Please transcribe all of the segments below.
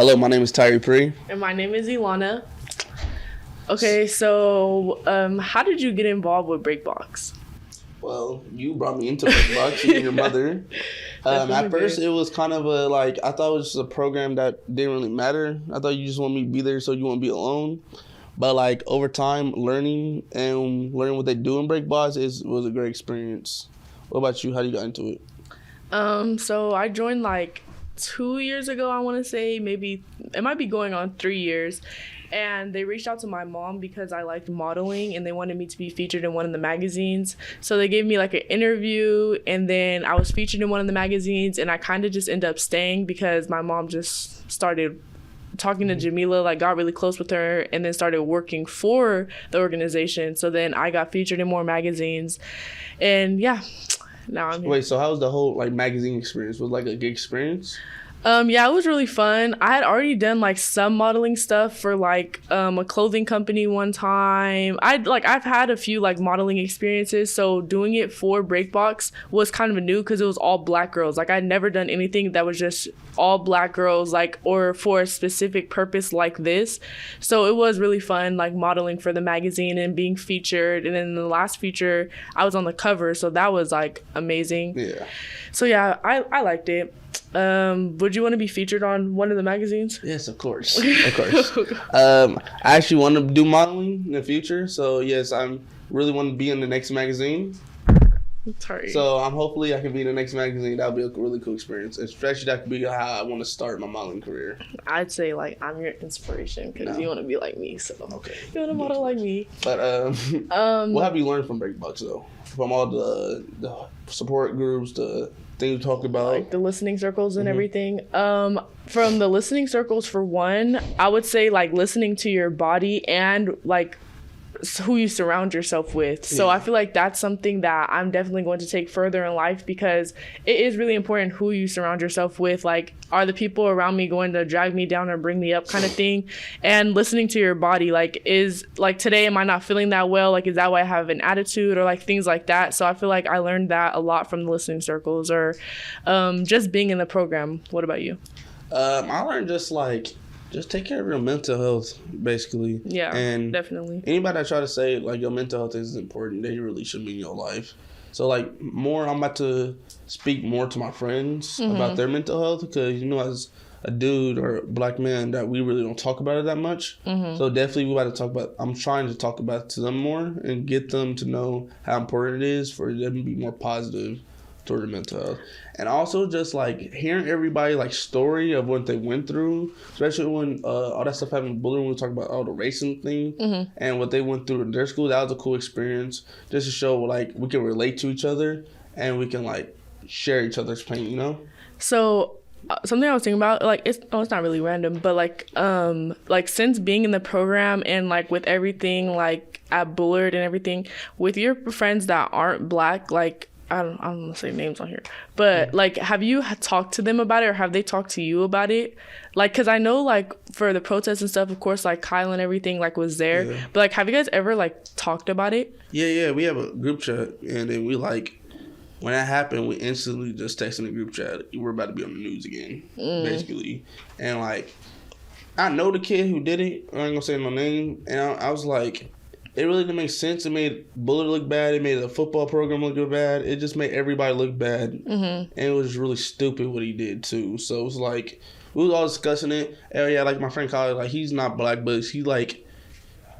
Hello, my name is Tyree Pree. And my name is Elana. Okay, so how did you get involved with BreakBox? Well, you brought me into BreakBox, you and your mother. At first, it was kind of I thought it was just a program that didn't really matter. I thought you just want me to be there so you won't be alone. But over time, learning what they do in BreakBox was a great experience. What about you? How did you get into it? So I joined 2 years ago, I want to say. Maybe it might be going on 3 years. And they reached out to my mom because I liked modeling and they wanted me to be featured in one of the magazines. So they gave me an interview, and then I was featured in one of the magazines, and I kind of just ended up staying because my mom just started talking to Jamila, got really close with her, and then started working for the organization. So then I got featured in more magazines, and yeah, now I'm here. Wait, so how was the whole magazine experience? Was it a good experience? Yeah, it was really fun. I had already done some modeling stuff for a clothing company one time. I've had a few modeling experiences, so doing it for BreakBox was kind of new because it was all black girls. I'd never done anything that was just all black girls or for a specific purpose like this. So it was really fun modeling for the magazine and being featured. And then the last feature, I was on the cover, so that was amazing. Yeah. So yeah, I liked it. Would you want to be featured on one of the magazines? Yes, of course. Of course. I actually want to do modeling in the future. So yes, I really want to be in the next magazine. Sorry. So hopefully I can be in the next magazine. That would be a really cool experience. Especially that could be how I want to start my modeling career. I'd say I'm your inspiration because you want to be like me. So okay. You want to model like me. But what have you learned from BreakBox though? From all the support groups, the things we talked about, the listening circles and everything. From the listening circles, for one, I would say listening to your body and who you surround yourself with. So I feel that's something that I'm definitely going to take further in life because it is really important who you surround yourself with. Are the people around me going to drag me down or bring me up kind of thing? And listening to your body, is today, am I not feeling that well? Is that why I have an attitude or things like that? So I feel I learned that a lot from the listening circles or just being in the program. What about you? I learned just take care of your mental health, basically. Yeah, and definitely. Anybody that try to say your mental health is important, they really should be in your life. So I'm about to speak more to my friends about their mental health because as a dude or a black man that we really don't talk about it that much. So definitely we about to talk about. I'm trying to talk about it to them more and get them to know how important it is for them to be more positive toward their mental health. And also just hearing everybody story of what they went through, especially when all that stuff happened with bullying. We talk about all the racism thing and what they went through in their school. That was a cool experience just to show we can relate to each other and we can share each other's pain. So something I was thinking about, it's not really random, but since being in the program and with everything at Bullard and everything, with your friends that aren't black, I don't want to say names on here, but have you talked to them about it or have they talked to you about it? Because I know for the protests and stuff, of course, Kyle and everything was there, but have you guys ever talked about it? Yeah, we have a group chat, and then we when that happened, we instantly just texted the group chat, we're about to be on the news again, basically. And I know the kid who did it, I ain't gonna say no name, and I was it really didn't make sense. It made Bullard look bad. It made the football program look bad. It just made everybody look bad. And it was really stupid what he did, too. So it was we was all discussing it. And yeah, my friend called it, he's not black, but he,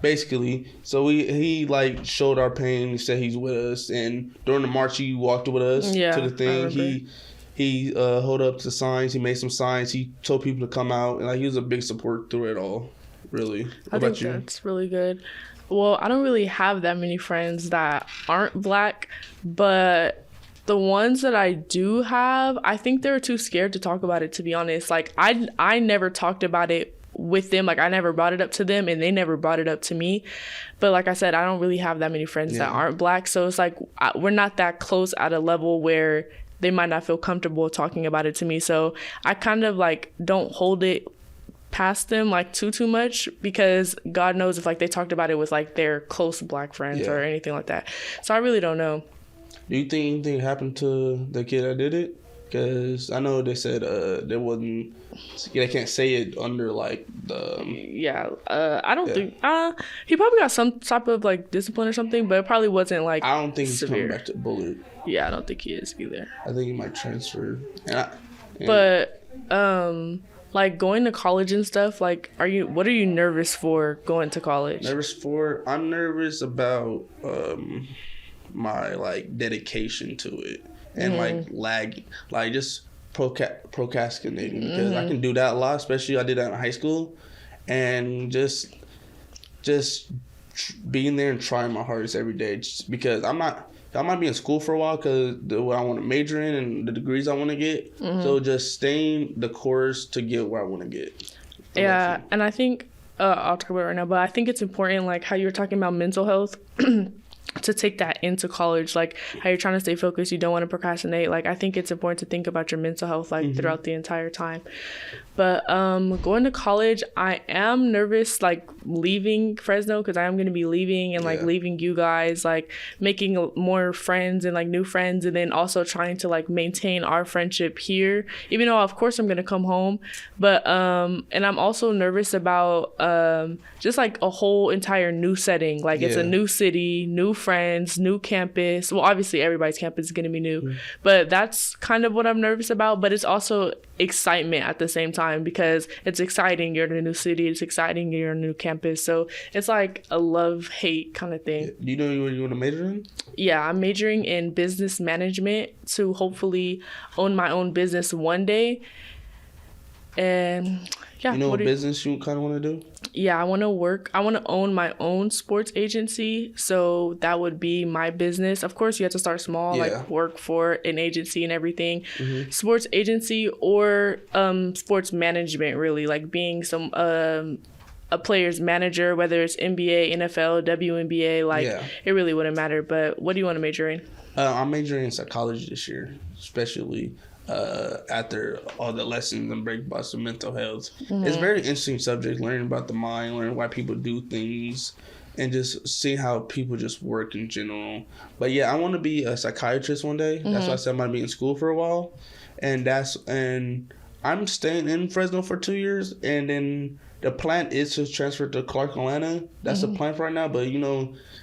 basically. So he showed our pain. He said he's with us. And during the march, he walked with us to the thing. He held up to signs. He made some signs. He told people to come out. And, he was a big support through it all, really. What about you? That's really good. Well, I don't really have that many friends that aren't black, but the ones that I do have, I think they're too scared to talk about it, to be honest. I never talked about it with them. I never brought it up to them and they never brought it up to me. But like I said, I don't really have that many friends that aren't black. So it's we're not that close at a level where they might not feel comfortable talking about it to me. So I kind of don't hold it past them too much because God knows if they talked about it with their close black friends or anything like that. So I really don't know. Do you think anything happened to the kid that did it? Because I know they said they can't say it under like the. I don't think he probably got some type of like discipline or something, but it probably wasn't like I don't think he's severe. coming back to Bullard. Yeah, I don't think he is either. I think he might transfer. But like going to college and stuff, like what are you nervous for going to college? I'm nervous about my like dedication to it and like just procrastinating because I can do that a lot, especially I did that in high school, and just being there and trying my hardest every day just because I might be in school for a while because what I want to major in and the degrees I want to get. So just staying the course to get where I want to get. Yeah, and I think I'll talk about it right now, but I think it's important, like how you were talking about mental health. To take that into college, like how you're trying to stay focused, you don't want to procrastinate. Like I think it's important to think about your mental health like throughout the entire time. But going to college, I am nervous like leaving Fresno because I am going to be leaving and like leaving you guys, like making more friends and like new friends, and then also trying to like maintain our friendship here, even though of course I'm going to come home. But and I'm also nervous about just like a whole entire new setting. Like it's a new city, new friends, new campus. Well, obviously everybody's campus is going to be new, but that's kind of what I'm nervous about. But it's also excitement at the same time because it's exciting you're in a new city, it's exciting you're in a new campus, so it's like a love-hate kind of thing. Do you know what you want to major in? Yeah, I'm majoring in business management to hopefully own my own business one day. And yeah, you know what business you kind of want to do? Yeah, I want to own my own sports agency. So that would be my business. Of course, you have to start small, like work for an agency and everything. Sports agency or sports management, really, like being some a player's manager, whether it's NBA, NFL, WNBA, like it really wouldn't matter. But what do you want to major in? I'm majoring in psychology this year, especially after all the lessons in BreakBox and mental health. It's a very interesting subject, learning about the mind, learning why people do things, and just seeing how people just work in general. But yeah, I want to be a psychiatrist one day. That's why I said I'm going to be in school for a while. And I'm staying in Fresno for 2 years, and then the plan is to transfer to Clark, Atlanta. That's the plan for right now, but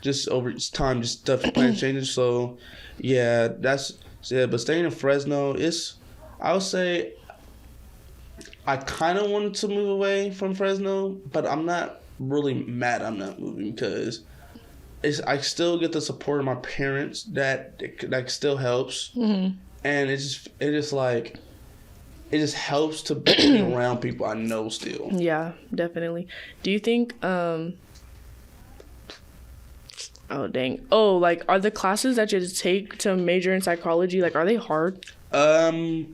just over time, just stuff plan changes. So yeah, but staying in Fresno I would say I kind of wanted to move away from Fresno, but I'm not really mad I'm not moving because I still get the support of my parents that still helps. And it just helps to be around people I know still. Yeah, definitely. Do you think like are the classes that you take to major in psychology, like are they hard? So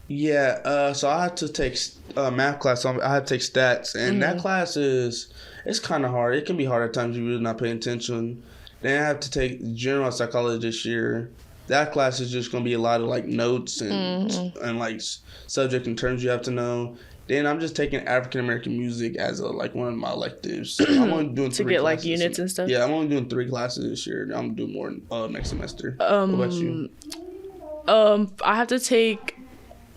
I had to take math class. I had to take stats, and that class it's kind of hard. It can be hard at times if you're really not paying attention. Then I have to take general psychology this year. That class is just going to be a lot of like notes and like subject and terms you have to know. Then I'm just taking African American music as one of my electives. I'm only doing 3 to get like units and stuff. Yeah, I'm only doing 3 classes this year. I'm doing more next semester. What about you? I have to take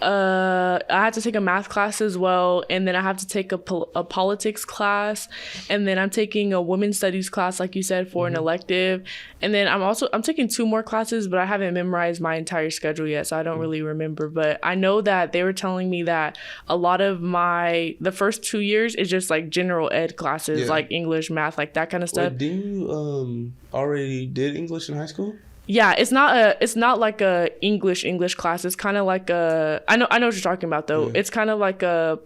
a math class as well, and then I have to take a politics class, and then I'm taking a women's studies class, like you said, for an elective, and then I'm taking 2 more classes, but I haven't memorized my entire schedule yet, so I don't really remember. But I know that they were telling me that a lot of the first 2 years is just like general ed classes, like English, math, like that kind of stuff. Wait, didn't you already did English in high school? Yeah, it's not like a English class. It's kind of like I know what you're talking about though. Yeah. It's kind of like a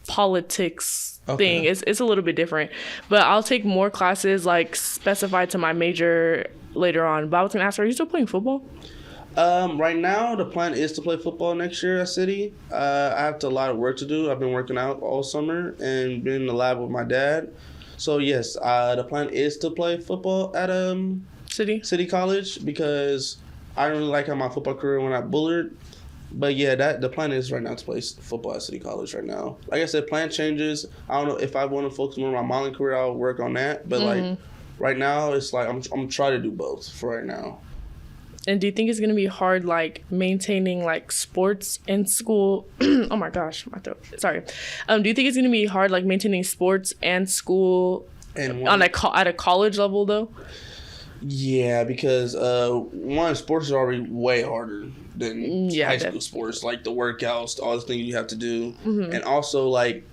politics thing. It's a little bit different. But I'll take more classes like specified to my major later on. But I was gonna ask, are you still playing football? Right now the plan is to play football next year at City. I have a lot of work to do. I've been working out all summer and been in the lab with my dad. So yes, the plan is to play football at City College because I don't really like how my football career went at Bullard. But yeah, the plan is right now to play football at City College right now. Like I said, plan changes. I don't know if I want to focus more on my modeling career, I'll work on that. But like right now, it's like I'm trying to do both for right now. And do you think it's going to be hard, like, maintaining, like, sports in school? Oh, my gosh, my throat. Sorry. Do you think it's going to be hard, like, maintaining sports and school And at a college level, though? Yeah, because one, sports is already way harder than high school sports. Like the workouts, all the things you have to do. And also, like,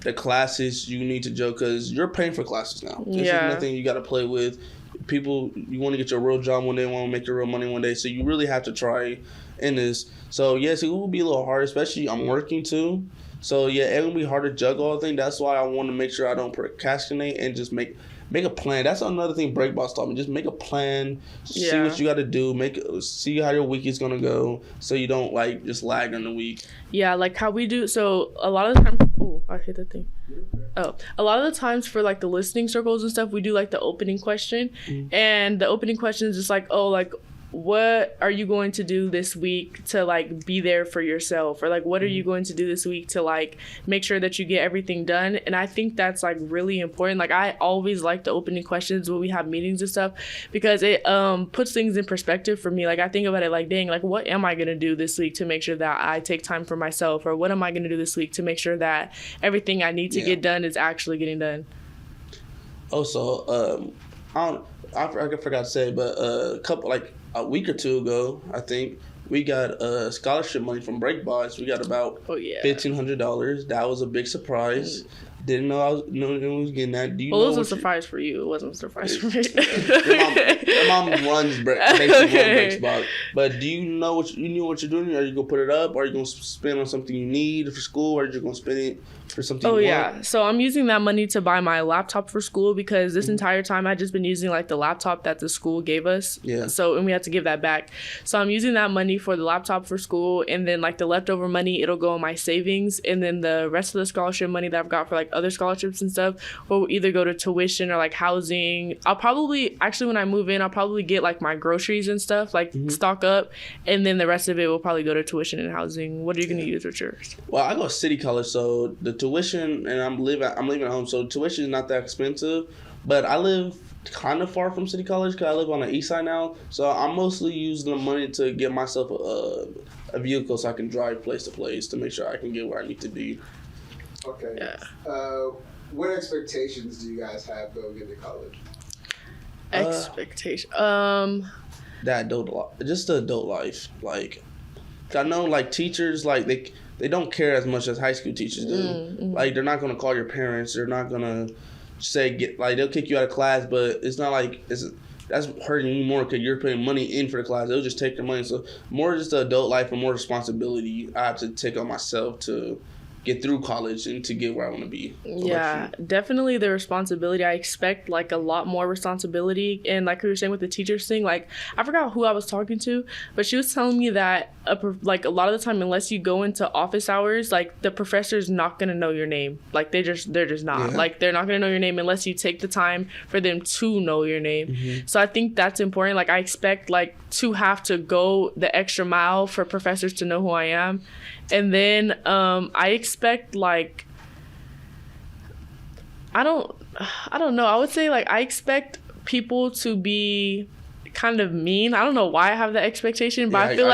the classes you need to joke because you're paying for classes now. This is nothing you got to play with. People, you want to get your real job one day, want to make your real money one day, so you really have to try in this. So yes, it will be a little hard, especially I'm working too. So yeah, it will be hard to juggle all the things. That's why I want to make sure I don't procrastinate and just make a plan. That's another thing BreakBox taught me. Just make a plan. See what you got to do. See how your week is gonna go, so you don't like just lag on the week. Yeah, like how we do. So a lot of the time, I hit the thing. Oh, a lot of the times for like the listening circles and stuff, we do like the opening question, and the opening question is just like, oh, like, what are you going to do this week to like be there for yourself, or like what are you going to do this week to like make sure that you get everything done? And I think that's like really important. Like I always like the opening questions when we have meetings and stuff, because it puts things in perspective for me. Like I think about it like, dang, like what am I gonna do this week to make sure that I take time for myself, or what am I gonna do this week to make sure that everything I need to get done is actually getting done. Also, I forgot to say, but a week or two ago, I think, we got scholarship money from BreakBox. We got about $1,500. That was a big surprise. Didn't know I was getting that. Do you know it was a surprise for you. It wasn't a surprise for me. Your mom runs BreakBox. But do you know what you knew what you're doing? Are you gonna put it up? Or are you gonna spend on something you need for school? Or are you gonna spend it for something you want? So I'm using that money to buy my laptop for school, because this entire time I've just been using like the laptop that the school gave us. And we had to give that back. So I'm using that money for the laptop for school, and then like the leftover money, it'll go in my savings, and then the rest of the scholarship money that I've got for like other scholarships and stuff will either go to tuition or like housing. I'll probably, actually when I move in, I'll probably get like my groceries and stuff, like stock up, and then the rest of it will probably go to tuition and housing. What are you going to use with yours? Well, I go to city college, so the tuition, and I'm living at home, so tuition is not that expensive, but I live kind of far from city college because I live on the east side now, so I'm mostly using the money to get myself a vehicle so I can drive place to place to make sure I can get where I need to be. Okay. What expectations do you guys have going into college? Expectation. The adult life. Like, I know like teachers, like they don't care as much as high school teachers do. Like they're not gonna call your parents. They're not gonna say they'll kick you out of class, but it's not like that's hurting you more because you're putting money in for the class. They'll just take the money. So more just the adult life and more responsibility I have to take on myself to get through college and to get where I want to be. Yeah, definitely the responsibility. I expect like a lot more responsibility. And like we were saying with the teachers thing, like I forgot who I was talking to, but she was telling me that like a lot of the time, unless you go into office hours, like the professor's not going to know your name. Like they're just not. Like they're not going to know your name unless you take the time for them to know your name. So I think that's important. Like I expect like to have to go the extra mile for professors to know who I am. And then I expect like I don't know. I would say like I expect people to be kind of mean. I don't know why I have that expectation, but I feel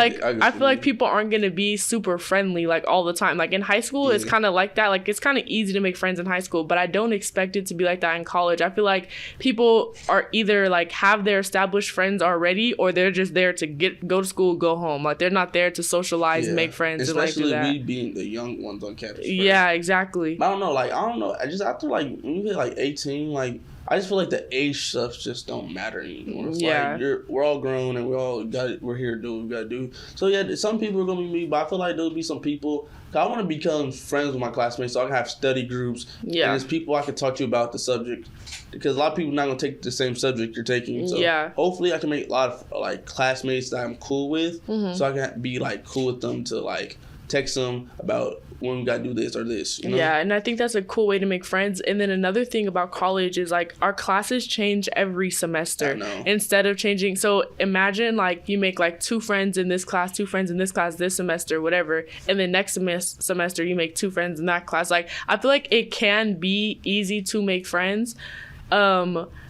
like people aren't gonna be super friendly like all the time. Like in high school, it's kind of like that. Like it's kind of easy to make friends in high school, but I don't expect it to be like that in college. I feel like people are either like have their established friends already, or they're just there to go to school, go home. Like they're not there to socialize, make friends, especially and like do that. We being the young ones on campus. Yeah, exactly. But I don't know. I just after like when you get like 18, like I just feel like the age stuff just don't matter anymore. It's like we're all grown and we're here to do what we gotta do. So yeah, some people are gonna be me, but I feel like there'll be some people. I want to become friends with my classmates, so I can have study groups. Yeah, and there's people I can talk to about the subject, because a lot of people are not gonna take the same subject you're taking. So hopefully I can make a lot of like classmates that I'm cool with, so I can be like cool with them to like text them about when we gotta do this or this, you know? Yeah, and I think that's a cool way to make friends. And then another thing about college is like our classes change every semester instead of changing. So imagine like you make like 2 friends in this class, 2 friends in this class this semester, whatever, and then next semester you make 2 friends in that class. Like I feel like it can be easy to make friends,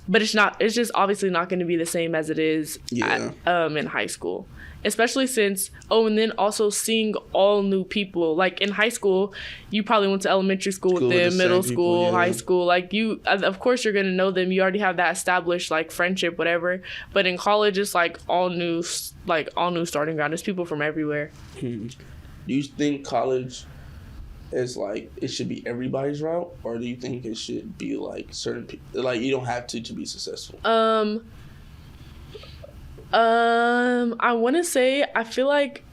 but it's just obviously not going to be the same as it is in high school. Especially since, and then also seeing all new people. Like, in high school, you probably went to elementary school with them, middle school, high school. Like, you, of course, you're going to know them. You already have that established, like, friendship, whatever. But in college, it's, like, all new starting ground. There's people from everywhere. Do you think college is, like, it should be everybody's route? Or do you think it should be, like, certain people? Like, you don't have to be successful. I want to say, I feel like,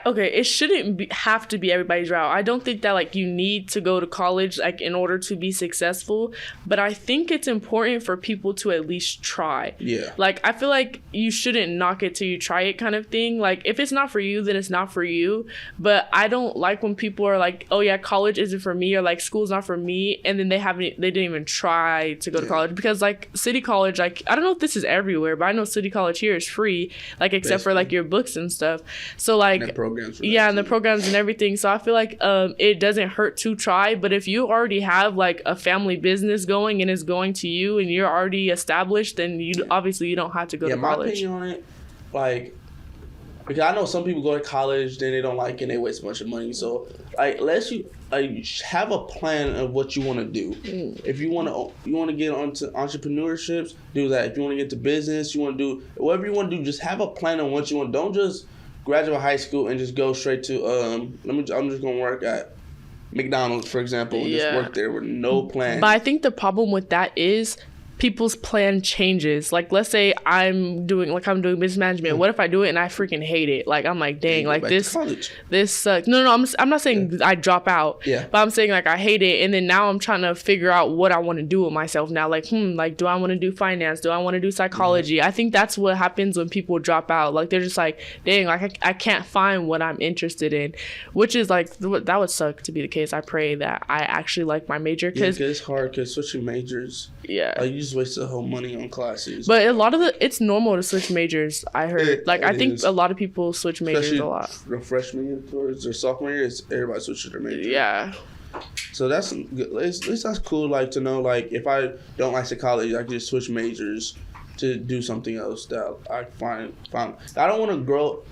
it shouldn't have to be everybody's route. I don't think that, like, you need to go to college, like, in order to be successful, but I think it's important for people to at least try. Yeah. Like, I feel like you shouldn't knock it till you try it kind of thing. Like, if it's not for you, then it's not for you. But I don't like when people are like, oh yeah, college isn't for me, or like school's not for me, and then they didn't even try to go to college. Because, like, city college, like, I don't know if this is everywhere, but I know city college here is free, like, except for like your books and stuff. So, like, programs and the programs and everything. So I feel like it doesn't hurt to try, but if you already have, like, a family business going and it's going to you and you're already established, then you obviously you don't have to go to college. My opinion on it, like, because I know some people go to college, then they don't like it and they waste a bunch of money. So, like, unless you have a plan of what you want to do. If you want to get onto entrepreneurships, do that. If you want to get to business, you want to do whatever you want to do, just have a plan on what you want. Don't just graduate high school and just go straight to I'm just gonna work at McDonald's, for example, and just work there with no plan. But I think the problem with that is people's plan changes. Like, let's say I'm doing business management. What if I do it and I freaking hate it? Like, I'm like, dang, like this sucks. No, I'm not saying I drop out. Yeah. But I'm saying, like, I hate it, and then now I'm trying to figure out what I want to do with myself now. Like, like, do I want to do finance? Do I want to do psychology? I think that's what happens when people drop out. Like, they're just like, dang, like, I can't find what I'm interested in, which is like, that would suck to be the case. I pray that I actually like my major, because it's hard, because switching majors. Yeah. Like, you just waste the whole money on classes. But a lot of it's normal to switch majors, I heard. I think a lot of people switch majors. Especially a lot. The freshman year towards their sophomore year, everybody switches their major. Yeah. So that's good. At least that's cool, like, to know, like, if I don't like psychology, I can just switch majors to do something else that I find. I don't want to grow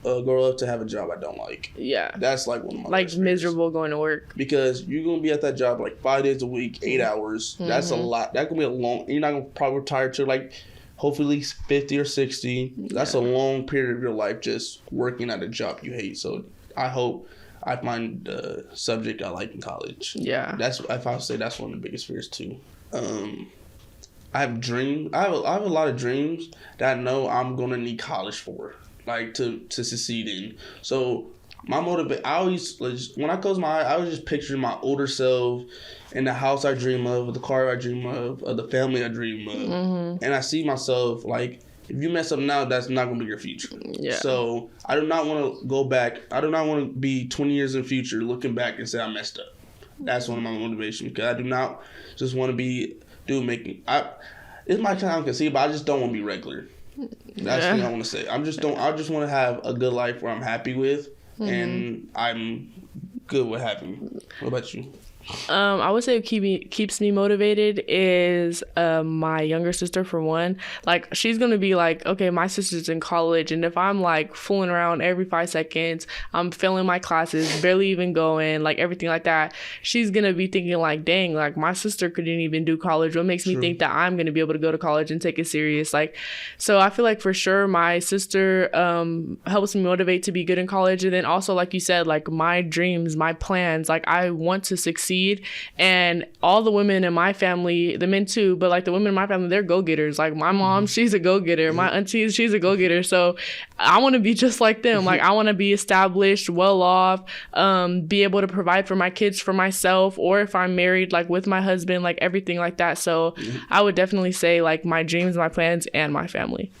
up to have a job I don't like. Yeah. That's like one of my like miserable going to work. Because you're gonna be at that job like 5 days a week, 8 hours. Mm-hmm. That's a lot. That could be a long. You're not gonna probably retire to, like, hopefully 50 or 60. That's a long period of your life just working at a job you hate. So I hope I find the subject I like in college. Yeah. That's, if I would say, that's one of the biggest fears too. I have dreams. I have a lot of dreams that I know I'm gonna need college for, like, to succeed in. So my I always, like, when I close my eyes, I was just picturing my older self in the house I dream of, the car I dream of, the family I dream of, and I see myself, like, if you mess up now, that's not gonna be your future. Yeah. So I do not want to go back. I do not want to be 20 years in the future looking back and say I messed up. That's one of my motivations, because I do not just want to be. It's my time can see, but I just don't want to be regular. That's what I want to say. I just want to have a good life where I'm happy with, and I'm good with having. What about you? I would say what keeps me motivated is my younger sister, for one. Like, she's gonna be like, okay, my sister's in college, and if I'm like fooling around every 5 seconds, I'm failing my classes, barely even going, like everything like that, she's gonna be thinking like, dang, like my sister couldn't even do college. What makes me think that I'm gonna be able to go to college and take it serious? Like, so I feel like for sure my sister helps me motivate to be good in college. And then also, like you said, like my dreams, my plans, like I want to succeed. And all the women in my family, the men too, but like the women in my family, they're go-getters. Like my mom, she's a go-getter. My auntie, she's a go-getter. So I want to be just like them. Like I want to be established, well off, be able to provide for my kids, for myself, or if I'm married, like with my husband, like everything like that. So I would definitely say like my dreams, my plans, and my family.